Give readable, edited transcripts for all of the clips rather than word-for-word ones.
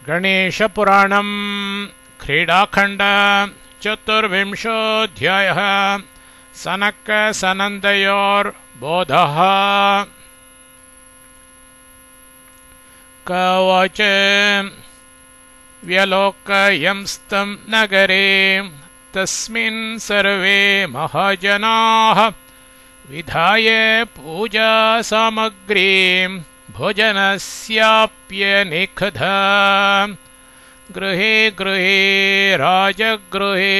गणेशपुराणं क्रीडाखण्ड चतुर्विंशोऽध्यायः सनकसनन्दयोर्बोधः। कवच व्यलोकयंस्तं नगरे तस्मिन् सर्वे महाजनाः विधाय पूजासामग्रीं भोजनस्याप्यनिखधा। गृहे गृहे राजगृहे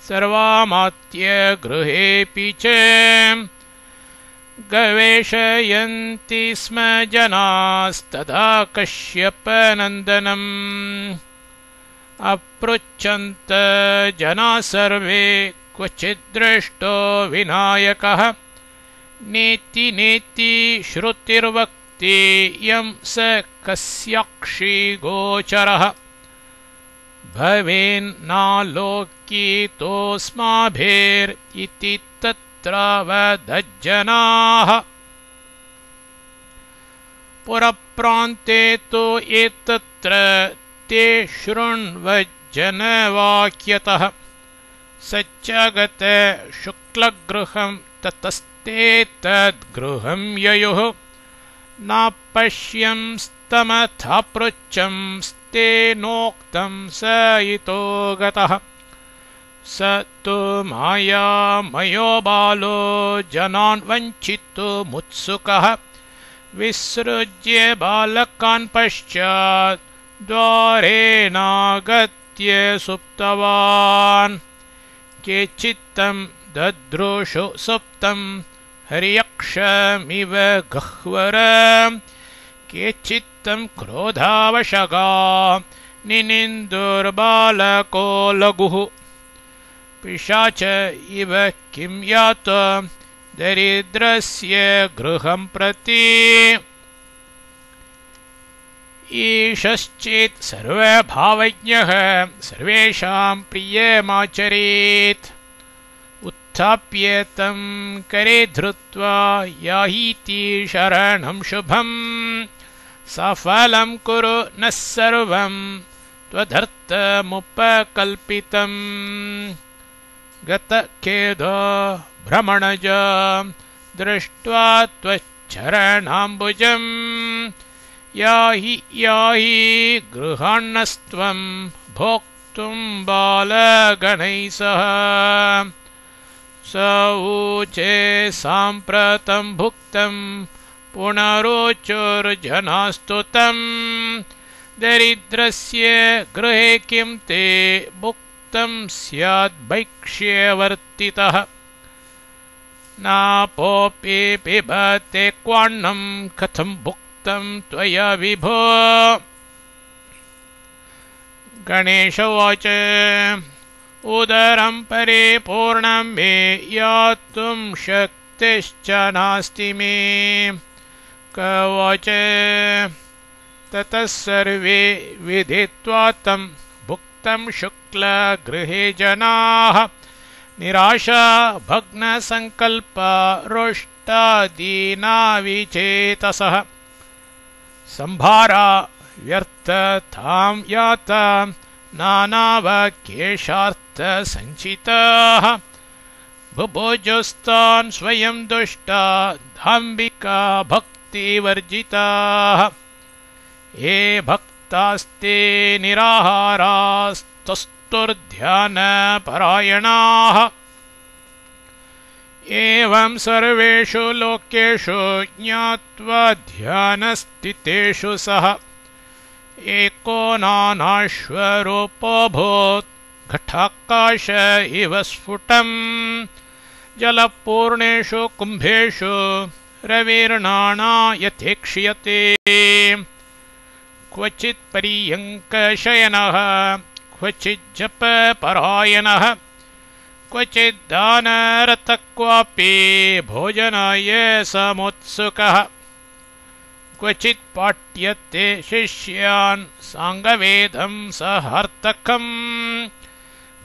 सर्वामात्य गृहेऽपि च गवेषयन्ति स्म जनास्तदा कश्यपनन्दनम्। अपृच्छन्त जनाः सर्वे क्वचिद्दृष्टो विनायकः नेति नेति श्रुतिर्वक्ति यं स कस्याक्षि गोचरः। भवेन्नालोकितोऽस्माभिरिति तत्रावदज्जनाः। पुरप्रान्ते तु एतत्र ते शृण्वज्जनवाक्यतः। सच्चागत शुक्लगृहं ततस्ते तद्गृहं ययुः नापश्यंस्तमथापृच्छंस्तेनोक्तं स इतो गतः। स तु मायामयो बालो जनान् वञ्चितुमुत्सुकः विसृज्य बालकान् पश्चात् द्वारेणागत्य सुप्तवान्। केचित्तं दद्रुषु सुप्तं हर्यक्षमिव गह्वरं केचित्तं क्रोधावशगा निनिन्दुर्बालको लघुः। पिशाच इव किं यात दरिद्रस्य गृहं प्रति। ईशश्चेत् सर्वभावज्ञः सर्वेषां प्रियमाचरेत्। उत्थाप्य तं करे धृत्वा याहीति शरणं शुभं। सफलं कुरु नः सर्वं त्वदर्थमुपकल्पितम्। गतखेदो भ्रमणज दृष्ट्वा त्वच्चरणाम्बुजम्। याहि गृहाण्णस्त्वं भोक्तुं बालगणैः सह। स ऊचे साम्प्रतं भुक्तं पुनरोचुर्जनास्तुतं। दरिद्रस्य गृहे किं ते भुक्तं स्याद्भैक्ष्यवर्तितः। नापोऽपि पिबते क्वान्नं कथं भुक्तं त्वया विभो। गणेश उवाच उदरं परिपूर्णं मे यातुं शक्तिश्च नास्ति मे। कवच ततः सर्वे विदित्वा तं भुक्तं शुक्लगृहे जनाः। निराशा भग्नसङ्कल्पा रुष्टा दीनाविचेतसः। संभारा व्यर्थतां याता नानावकेशार्थसञ्चिताः। बुभुजुस्तान् स्वयं दुष्टा दाम्भिका भक्तिवर्जिताः। ये भक्तास्ते निराहारास्तस्तुर्ध्यानपरायणाः। एवं सर्वेषु लोकेषु ज्ञात्वा ध्यानस्थितेषु सः एको नानाश्वरूपोऽभूत् घटाकाश इव स्फुटम्। जलपूर्णेषु कुम्भेषु रविर्नाना यथेक्ष्यते। क्वचित् पर्यङ्कशयनः क्वचिज्जपपरायणः क्वचिद्दानरतः क्वापि भोजनाय समुत्सुकः। क्वचित् पाठ्यते शिष्यान् साङ्गवेदं सहार्थकम्।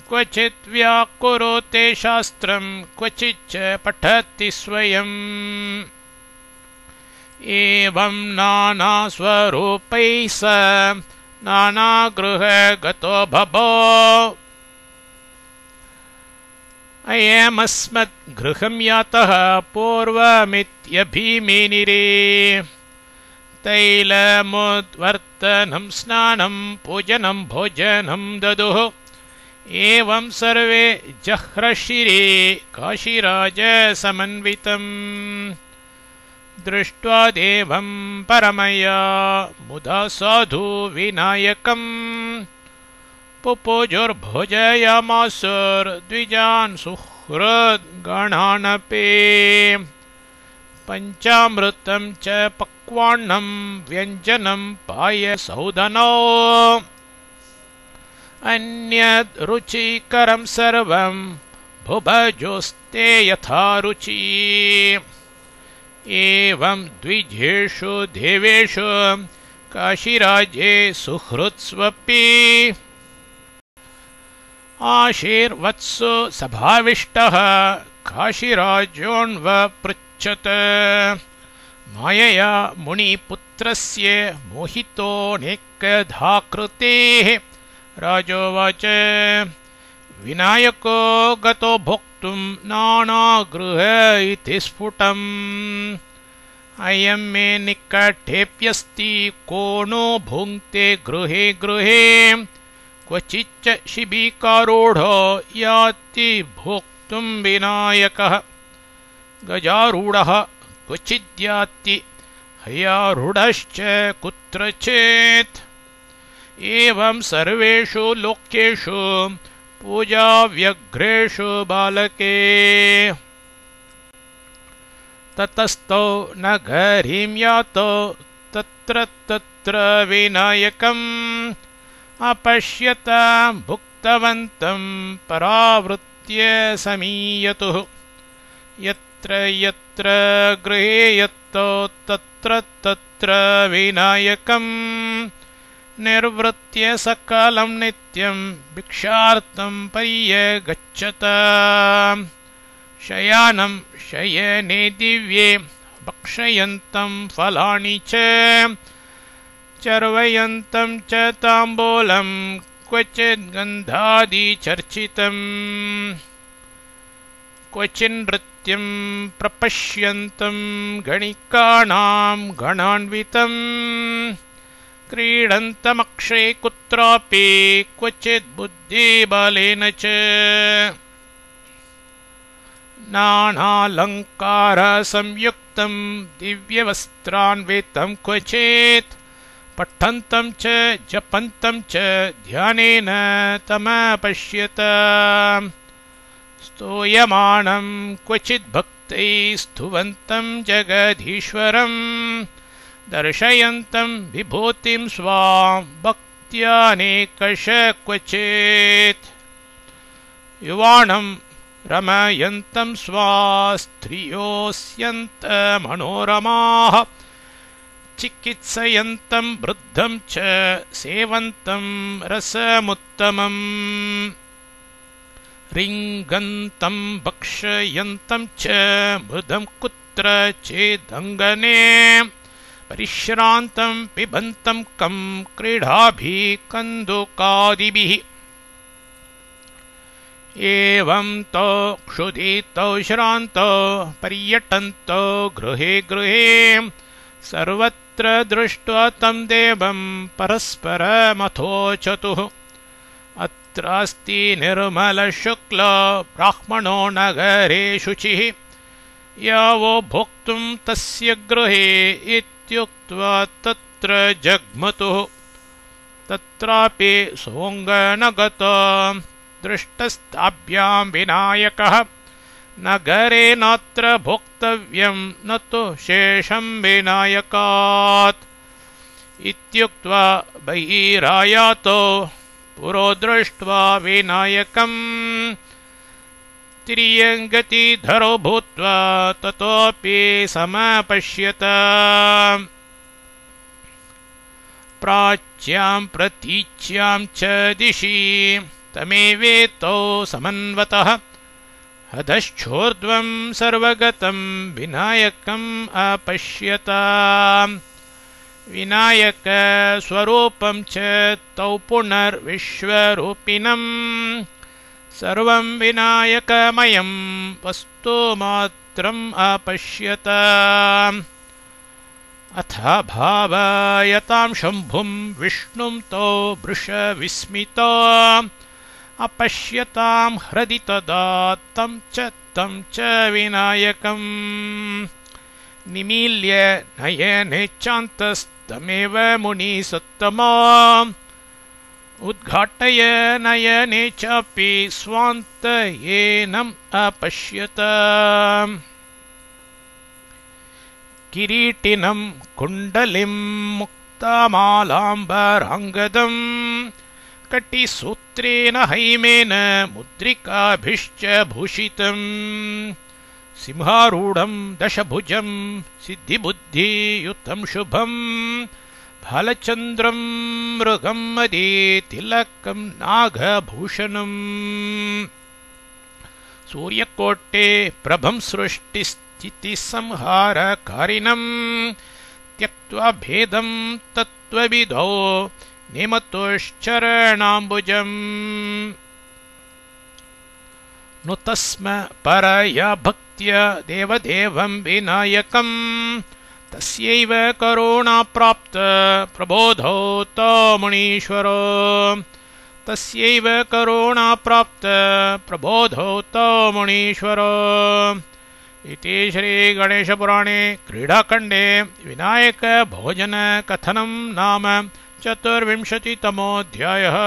क्वचित् व्याकुरोते शास्त्रं क्वचिच्च पठति स्वयम्। एवं नानास्वरूपैः स नानागृह गतो भवो अयमस्मद्गृहं यातः पूर्वमित्यभिमेनिरे तैलमुद्वर्तनं स्नानं पूजनं भोजनं ददुः एवं सर्वे जह्रशिरे काशीराजसमन्वितम् दृष्ट्वा देवं परमया मुदा साधु विनायकम् पुपूजुर्भोजयामासुर्द्विजान् सुहृद्गणानपि पञ्चामृतं च पक्वान्नं व्यञ्जनं पायसौदनौ अन्यद् रुचिकरं सर्वं भुभजोस्ते यथा रुचि एवं द्विजेषु देवेषु काशीराजे सुहृत्स्वपि आशीर्वत्सु सभाविष्टः काशीराजोऽन्वपृच्छत् मायया मुनिपुत्रस्य मोहितोऽनेकधा कृतेः राजोवाच विनायको गतो भोक्तुं नानागृह इति स्फुटम् अयं मे निकटेऽप्यस्ति को नो भुङ्क्ते गृहे गृहे क्वचिच्च शिबिकारूढो याति भोक्तुं विनायकः गजारूढः क्वचिद्याति हयारूढश्च कुत्रचित् एवं सर्वेषु लोकेषु पूजाव्यग्रेषु बालके ततस्तौ नगरीं यातो तत्र विनायकम् अपश्यत भुक्तवन्तं परावृत्य समीयतुः यत्र यत्र गृहे यत्तो तत्र विनायकम् निर्वृत्य सकलं नित्यं भिक्षार्थं पर्यगच्छत शयानं शयने दिव्ये भक्षयन्तं फलानि च चर्वयन्तं च ताम्बूलं क्वचिद्गन्धादिचर्चितम् क्वचिन्नृत्यं प्रपश्यन्तं गणिकानां गणान्वितम् क्रीडन्तमक्षे कुत्रापि क्वचिद्बुद्धिबलेन च नानालङ्कारसंयुक्तं दिव्यवस्त्रान्वितं क्वचित् पठन्तं च जपन्तं च ध्यानेन तमपश्यत स्तूयमानं क्वचिद्भक्तैः स्तुवन्तं जगदीश्वरम् दर्शयन्तं विभूतिं स्वां भक्त्यानेकश क्वचित् युवाणं रमयन्तं स्वास्त्रियोऽस्यन्तमनोरमाः चिकित्सयन्तं वृद्धं च सेवन्तं रसमुत्तमम् रिङ्गन्तं भक्षयन्तं च मृदं कुत्रचिदङ्गने परिश्रान्तं पिबन्तं कं क्रीडाभिः कन्दुकादिभिः एवं तौ क्षुधितौ श्रान्तौ पर्यटन्तौ गृहे गृहे सर्वत्र दृष्ट्वा तं देवं परस्परमथोचतुः अत्रास्ति निर्मलशुक्ल ब्राह्मणो नगरे शुचिः यावो भोक्तुं तस्य गृहे इत्युक्त्वा तत्र जग्मतुः तत्रापि सोऽङ्गनगतो दृष्टस्ताभ्यां विनायकः नगरे नात्र भोक्तव्यं न तु शेषं विनायकात् इत्युक्त्वा बहिरायातो पुरो दृष्ट्वा विनायकम् तिर्यङ्गतिधरो भूत्वा ततोऽपि समपश्यत प्राच्यां प्रतीच्यां च दिशि तमेवेतौ समन्वतः अधश्चोर्ध्वं सर्वगतं विनायकम् अपश्यत विनायक स्वरूपं च तौ पुनर्विश्वरूपिणम् सर्वं विनायकमयं वस्तुमात्रम् अपश्यत अथ भावयतां शम्भुं विष्णुं तौ वृषविस्मितो अपश्यतां हृदि तदा तं च विनायकम् निमील्य नयने चान्तस्तमेव मुनिसत्तमा उद्घाटय नयने चापि स्वान्तयेनम् अपश्यत किरीटिनं कुण्डलिं मुक्तामालाम्बराङ्गदम् कटिसूत्रेण हैमेन मुद्रिकाभिश्च भूषितम् सिंहारूढं दशभुजं सिद्धिबुद्धियुतं शुभं भालचन्द्रं मृगं मदे तिलकं नागभूषणम् सूर्यकोटे प्रभं सृष्टिस्थितिसंहारकारिणं त्यक्त्वा भेदं तत्त्वविदो निमतोश्चरणाम्बुजम् नुतस्म परया भक्त्या देवदेवं विनायकम् तस्यैव करुणाप्राप्त प्रबोधौ तो मुनीश्वरो तस्यैव करुणाप्राप्त प्रबोधौ तो मुनीश्वरो इति श्रीगणेशपुराणे क्रीडाखण्डे विनायकभोजनकथनं नाम 24तमोऽध्यायः।